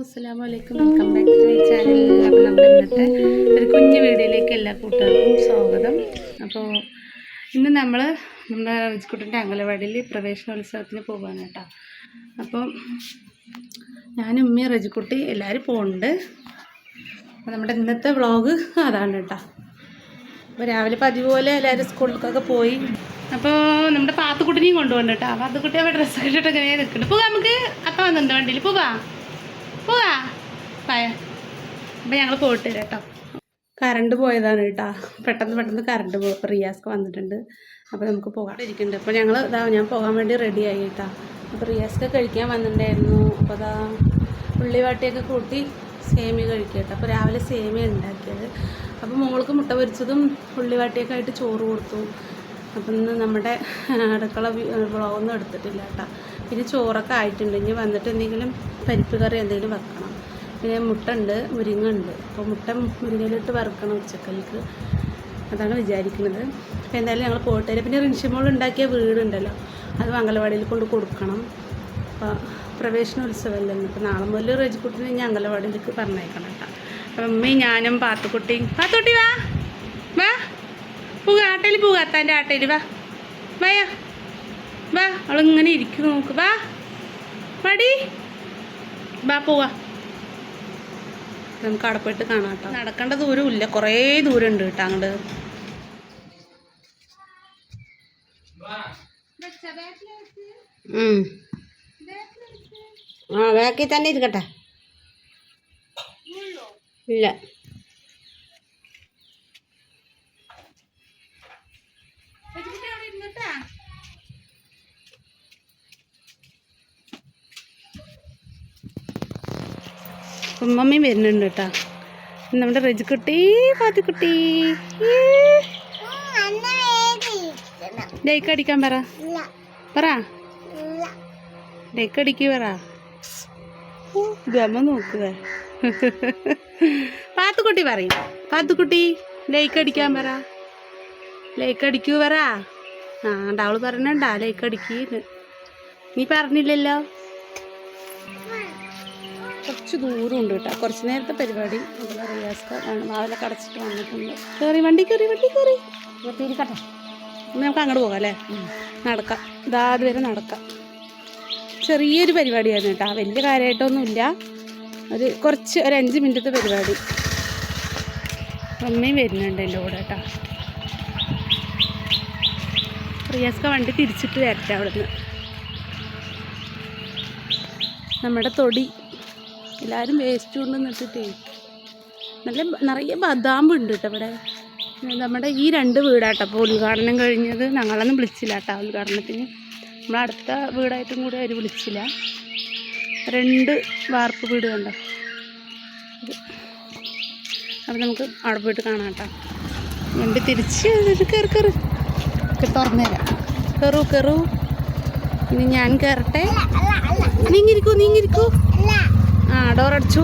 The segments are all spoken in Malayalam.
അസ്സലാമലൈക്കും, welcome back to my channel. അപ്പോൾ നമ്മുടെ ഇന്നത്തെ ഒരു കുഞ്ഞു വീഡിയോയിലേക്ക് എല്ലാ കൂട്ടുകാർക്കും സ്വാഗതം. അപ്പോൾ ഇന്ന് നമ്മുടെ റജിക്കുട്ടൻ്റെ അംഗനവാടിയിൽ പ്രവേശനോത്സവത്തിന് പോകാൻ കേട്ടോ. അപ്പോൾ ഞാനും ഉമ്മയും റജിക്കുട്ടി എല്ലാവരും പോകുന്നുണ്ട്. അപ്പോൾ നമ്മുടെ ഇന്നത്തെ വ്ളോഗ് അതാണ് കേട്ടോ. അപ്പോൾ രാവിലെ പതിവ് പോലെ എല്ലാവരും സ്കൂളിലേക്കൊക്കെ പോയി. അപ്പോൾ നമ്മുടെ പാത്തുക്കുട്ടിനെയും കൊണ്ടുപോകണ്ട കേട്ടോ. പാത്തുക്കുട്ടി അവിടെ ഡ്രസ്സൊക്കെ ഇട്ടിട്ട് ഇങ്ങനെ നിൽക്കുന്നുണ്ട്. പോകാം, നമുക്ക് അത്ത വന്നിട്ടുണ്ട് വണ്ടിയിൽ പോവാ പായ. അപ്പം ഞങ്ങൾ പോയിട്ട് വരാം കേട്ടോ. കറണ്ട് പോയതാണ് കേട്ടോ. പെട്ടെന്ന് കറണ്ട് പോകും. അപ്പോൾ റിയാസ്ക്ക് വന്നിട്ടുണ്ട്. അപ്പോൾ നമുക്ക് പോകാണ്ടിരിക്കുന്നുണ്ട്. അപ്പോൾ ഞങ്ങൾ ഞാൻ പോകാൻ വേണ്ടി റെഡിയായി കേട്ടോ. അപ്പോൾ റിയാസ്ക്ക് കഴിക്കാൻ വന്നിട്ടുണ്ടായിരുന്നു. അപ്പോൾ ഉള്ളി വാട്ടിയൊക്കെ കൂട്ടി സേമിയ കഴിക്കുക കേട്ടോ. അപ്പോൾ രാവിലെ സേമിയ ഉണ്ടാക്കിയത്. അപ്പോൾ മോൾക്ക് മുട്ട പൊരിച്ചതും ഉള്ളി വാട്ടിയൊക്കെ ആയിട്ട് ചോറ് കൊടുത്തു. അപ്പം ഇന്ന് നമ്മുടെ അടുക്കള വ്ളോഗൊന്നും എടുത്തിട്ടില്ല കേട്ടോ. പിന്നെ ചോറൊക്കെ ആയിട്ടുണ്ട്. ഇനി വന്നിട്ട് എന്തെങ്കിലും പരിപ്പ് കറി എന്തെങ്കിലും വെക്കണം. പിന്നെ മുട്ട ഉണ്ട്, മുരിങ്ങ ഉണ്ട്. അപ്പോൾ മുട്ട മുരിങ്ങയിലിട്ട് വറുക്കണം ഉച്ചക്കലേക്ക്. അതാണ് വിചാരിക്കുന്നത്. അപ്പോൾ എന്തായാലും ഞങ്ങൾ പോയിട്ട് വരാം. പിന്നെ റിൻഷിമോൾ ഉണ്ടാക്കിയ വീടുണ്ടല്ലോ, അത് അംഗനവാടിയിൽ കൊണ്ട് കൊടുക്കണം. അപ്പോൾ പ്രവേശനോത്സവമല്ലേ. അപ്പോൾ നാളെ മുതൽ റജിക്കുട്ടിനെ ഇനി അംഗനവാടിയിലേക്ക് പറഞ്ഞേക്കണം കേട്ടോ. അപ്പം അമ്മയും ഞാനും പാത്തുക്കുട്ടി വാ വാ പോക, ആട്ടയിൽ പോക, അത്താൻ്റെ ആട്ടയിൽ വാ വാ. അവളിങ്ങനെ ഇരിക്കുന്നു, നോക്ക്. വാടി വാ പോവാ. നമുക്ക് അവിടെ പോയിട്ട് കാണാം കേട്ടോ. നടക്കേണ്ട ദൂരം ഇല്ല, കുറേ ദൂരം ഉണ്ട് കേട്ടോ അങ്ങോട്ട്. ബാക്കിൽ തന്നെ ഇരിക്കട്ടെ. ഇല്ല, ഉമ്മമ്മയും വരുന്നുണ്ട് കേട്ടോ. നമ്മുടെ റജിക്കുട്ടി പാത്തുക്കുട്ടി ഡേക്ക് അടിക്കാൻ പറ ഡേക്ക് അടിക്ക് പറ. ഗമ നോക്കുക. പാത്തുക്കുട്ടി പറയും. പാത്തുക്കുട്ടി ലേക്ക് അടിക്കാൻ പറ. ലേക്ക് അടിക്കൂ പറ. അവള് പറഞ്ഞണ്ടാ ലേക്ക് അടിക്ക്. നീ പറഞ്ഞില്ലല്ലോ. കുറച്ച് ദൂരം ഉണ്ട് കേട്ടോ. കുറച്ച് നേരത്തെ പരിപാടി. റിയാസ്ക്ക് വാതിലൊക്കെ അടച്ചിട്ട് വന്നിട്ടുണ്ട്. കയറി വണ്ടി കയറി തിരിക്കട്ടെ. നമുക്ക് അങ്ങോട്ട് പോകാം അല്ലേ. നടക്കാം, അതുവരെ നടക്കാം. ചെറിയൊരു പരിപാടിയായിരുന്നു കേട്ടോ. വലിയ കാര്യമായിട്ടൊന്നുമില്ല. ഒരു 5 മിനിറ്റത്തെ പരിപാടി. അമ്മയും വരുന്നുണ്ട് എൻ്റെ കൂടെ കേട്ടോ. റിയാസ്ക്ക് വണ്ടി തിരിച്ചിട്ട് വരട്ടെ അവിടുന്ന്. നമ്മുടെ തൊടി എല്ലാവരും വേസ്റ്റ് കൊണ്ട് നിന്നിട്ടേ നിറയെ ബദാമുണ്ട് കേട്ടോ ഇവിടെ. നമ്മുടെ ഈ 2 വീടാട്ടോ അപ്പോൾ ഉദ്ഘാടനം കഴിഞ്ഞത്. ഞങ്ങളൊന്നും വിളിച്ചില്ല കേട്ടോ ഉദ്ഘാടനത്തിന്. നമ്മളടുത്ത വീടായിട്ടും കൂടി അവർ വിളിച്ചില്ല. 2 വാർപ്പ് വീട് കണ്ടോ. അപ്പം നമുക്ക് അവിടെ പോയിട്ട് കാണാം കേട്ടോ. വണ്ടി തിരിച്ച് കയറി തുറന്നുതരാം. കയറൂ. ഇനി ഞാൻ കയറട്ടെ. നീങ്ങിരിക്കൂ. ഡോറടിച്ചു.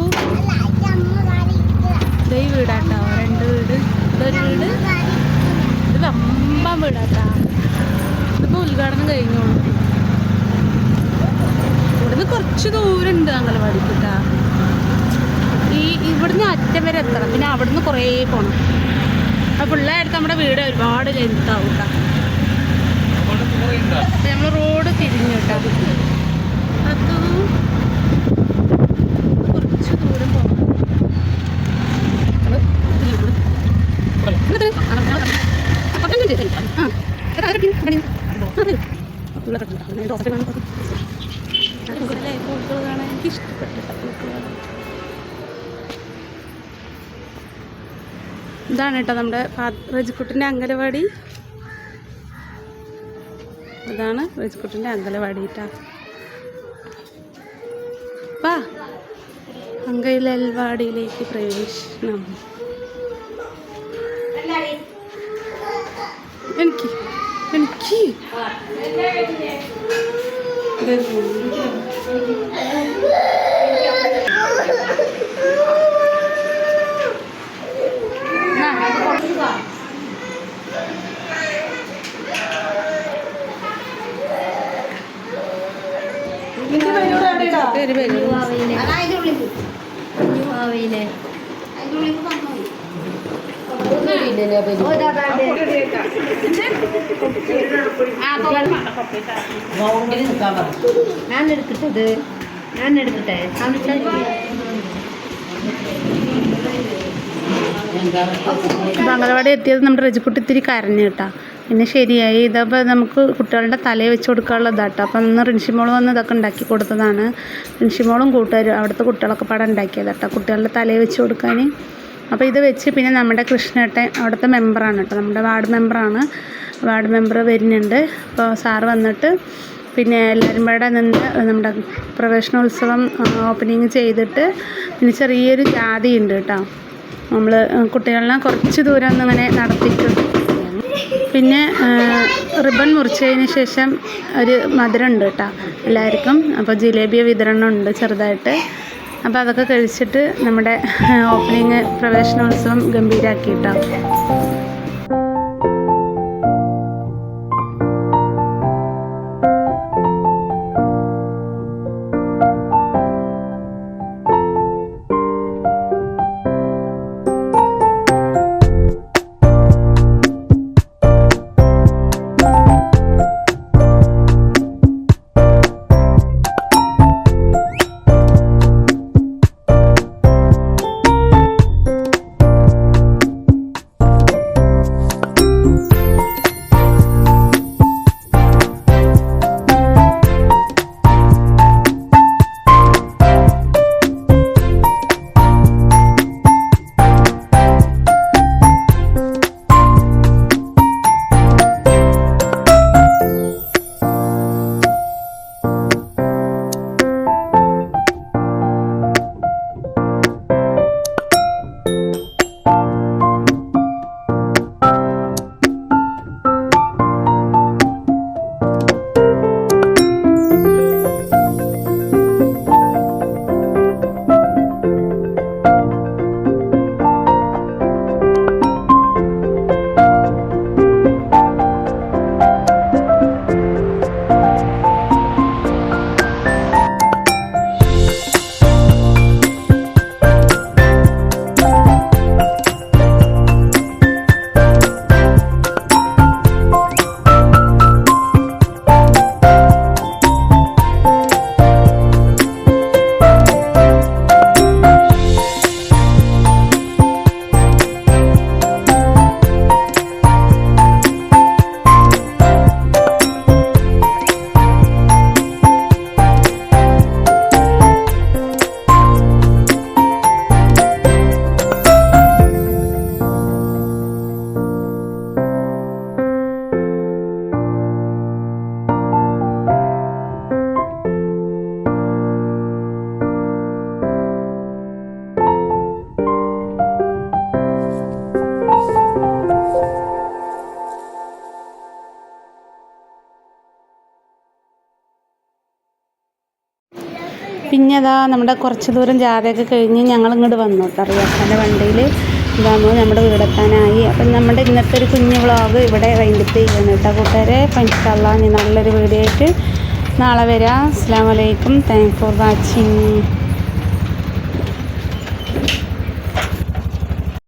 ഈ വീടാട്ടോ 2 വീട്. ഇതൊരു വീട്, ഇത് വമ്പൻ വീടാട്ടാ. ഇതിപ്പോൾ ഉദ്ഘാടനം കഴിഞ്ഞോളൂ. ഇവിടുന്ന് കുറച്ച് ദൂരമുണ്ട് അംഗനവാടിക്ക് കേട്ടോ. ഇവിടുന്ന് അറ്റം വരെ എത്തണം. പിന്നെ അവിടുന്ന് കുറേ പോകണം. അപ്പോൾ പിള്ളേർക്ക് നമ്മുടെ വീട് ഒരുപാട് ലെങ്താവും കേട്ടോ. നമ്മൾ റോഡ് തിരിഞ്ഞു കേട്ടോ. അത് കുറച്ച് ദൂരം പോകണം. പൂക്കൾ കാണാൻ എനിക്ക് ഇഷ്ടപ്പെട്ടു. ഇതാണ് കേട്ടോ നമ്മുടെ റജിക്കുട്ടിൻ്റെ അംഗനവാടി. അതാണ് റജിക്കുട്ടിൻ്റെ അംഗനവാടി കേട്ടോ. വാ, അംഗനവാടിയിലേക്ക് പ്രവേശനം. എനിക്ക് ഭാവിയിലെ ഞാൻ എടുക്കട്ടത് ഞാൻ എടുക്കട്ടെ അംഗനവാടി എത്തിയത് നമ്മുടെ രജിക്കുട്ടി ഇത്തിരി കരഞ്ഞു കേട്ടോ. പിന്നെ ശരിയായി. ഇതപ്പോൾ നമുക്ക് കുട്ടികളുടെ തലയിൽ വെച്ച് കൊടുക്കാനുള്ള ഇതാട്ടോ. അപ്പം ഇന്ന് റിൻഷിമോൾ വന്ന് ഇതൊക്കെ ഉണ്ടാക്കി കൊടുത്തതാണ്. റിൻഷിമോളും കൂട്ടുകാരും അവിടുത്തെ കുട്ടികളൊക്കെ പാടെ ഉണ്ടാക്കിയത് കേട്ടോ, കുട്ടികളുടെ തലയിൽ വെച്ച് കൊടുക്കാൻ. അപ്പോൾ ഇത് വെച്ച് പിന്നെ നമ്മുടെ കൃഷ്ണേട്ടൻ അവിടുത്തെ മെമ്പറാണ് കേട്ടോ, നമ്മുടെ വാർഡ് മെമ്പറാണ്. വാർഡ് മെമ്പർ വരുന്നുണ്ട്. അപ്പോൾ സാറ് വന്നിട്ട് പിന്നെ എല്ലാവരും പാടെ നിന്ന് നമ്മുടെ പ്രവേശനോത്സവം ഓപ്പണിങ് ചെയ്തിട്ട് പിന്നെ ചെറിയൊരു ജാതി ഉണ്ട് കേട്ടോ. നമ്മൾ കുട്ടികളെ കുറച്ച് ദൂരം ഒന്നിങ്ങനെ നടത്തിക്കും. പിന്നെ റിബൺ മുറിച്ചതിന് ശേഷം ഒരു മധുരം ഉണ്ട് കേട്ടോ എല്ലാവർക്കും. അപ്പോൾ ജിലേബി വിതരണം ഉണ്ട് ചെറുതായിട്ട്. അപ്പോൾ അതൊക്കെ കഴിച്ചിട്ട് നമ്മുടെ ഓപ്പണിങ് പ്രവേശനോത്സവം ഗംഭീരമാക്കി കേട്ടോ. പിന്നെ അതാ നമ്മുടെ കുറച്ച് ദൂരം ജാഥയൊക്കെ കഴിഞ്ഞ് ഞങ്ങൾ ഇങ്ങോട്ട് വന്നു കേട്ടോ. റിയാസാൻ്റെ വണ്ടിയിൽ ഇതാകുമ്പോൾ നമ്മുടെ വീടെത്താനായി. അപ്പം നമ്മുടെ ഇന്നത്തെ ഒരു കുഞ്ഞു വ്ളോഗ് ഇവിടെ വൈൻഡപ്പ് ചെയ്യുന്നു കേട്ടോ കൂട്ടുകാരെ. അപ്പം ഇൻഷാ അല്ലാഹ് നല്ലൊരു വീഡിയോ ആയിട്ട് നാളെ വരാം. അസ്സലാമു അലൈക്കും. Thanks for watching.